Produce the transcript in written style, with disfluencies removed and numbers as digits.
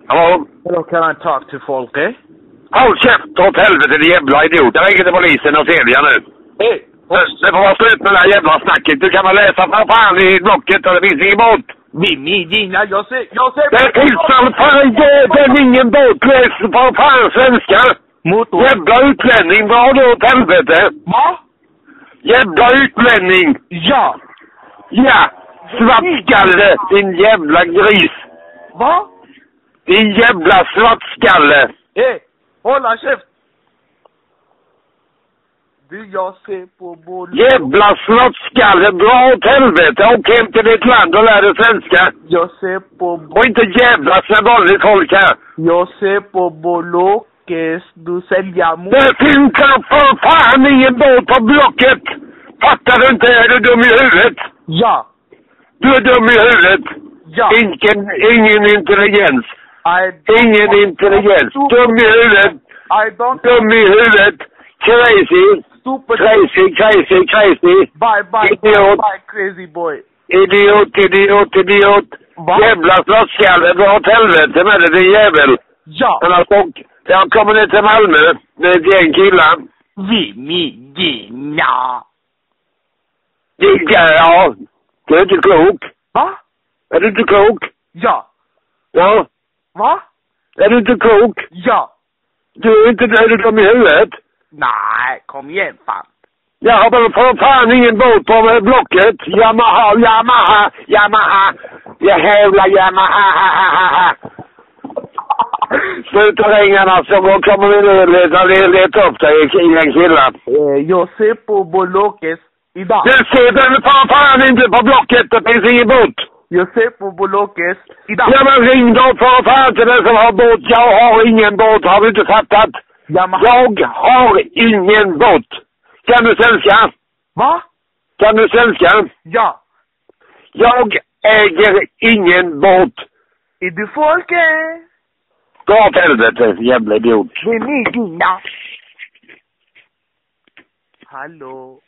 Hallå? Hello, can I talk to Folke? Håll käft åt helvete, din jävla idiot. Jag ringer till polisen och ser nu. Hey! Det får vara slut med det här jävla snacket. Du kan väl läsa för fan i blocket och det finns ingen båt. Gina, jag ser... Det finns väl fan ingen båt. Läs för fan svenska. Motor. Jävla utlänning, vad då åt helvete? Va? Jävla utlänning. Ja. Ja, svartskalle, din jävla gris. Va? Din jävla svartskalle. Hey, hålla käft. Du, jag ser på både... Jävla svartskalle, dra åt helvete. Åk hem till ditt land och lär dig svenska. Jag ser på... Och inte jävlas med vanligt folk här. Jag ser på Bolokes, du säljer mot... Det finns för fan ingen båt på blocket. Fattar du inte? Är du dum i huvudet? Ja. Du är dum i huvudet. Ja. Ingen intelligens. Ingen intelligens. Stupid. Dum i huvudet. Dum i huvudet. Crazy. Stupid. Crazy. Bye, Idiot. bye, crazy boy. Idiot. Va? Jävla slottskalle. Dra åt helvete med det, din jävel. Ja. Jag kommer ner till Malmö med ett gäng killar. Gina. Ja. Du är inte klok. Va? Är du inte klok? Ja. Ja. Va? Är du inte klok? Ja. Är du dum i huvudet? Nej, kom igen fan. Jag har bara för fan ingen båt på blocket. Yamaha. Jävla Yamaha. Sluta ringarna så kommer vi leta upp dig i en killa. Jag ser på Bolokes idag. Du ser den för fan inte på blocket. Det finns ingen båt. Jag ser på Bolokes idag. Ja men ring då för fan till den som har båt. Jag har ingen båt. Har du inte fattat? Yamaha. Jag har ingen båt. Kan du svenska? Va? Kan du svenska? Ja. Jag äger ingen båt. Är du Folke? Gå åt helvete, jävla idiot. Det är ni, Gina. Hallå.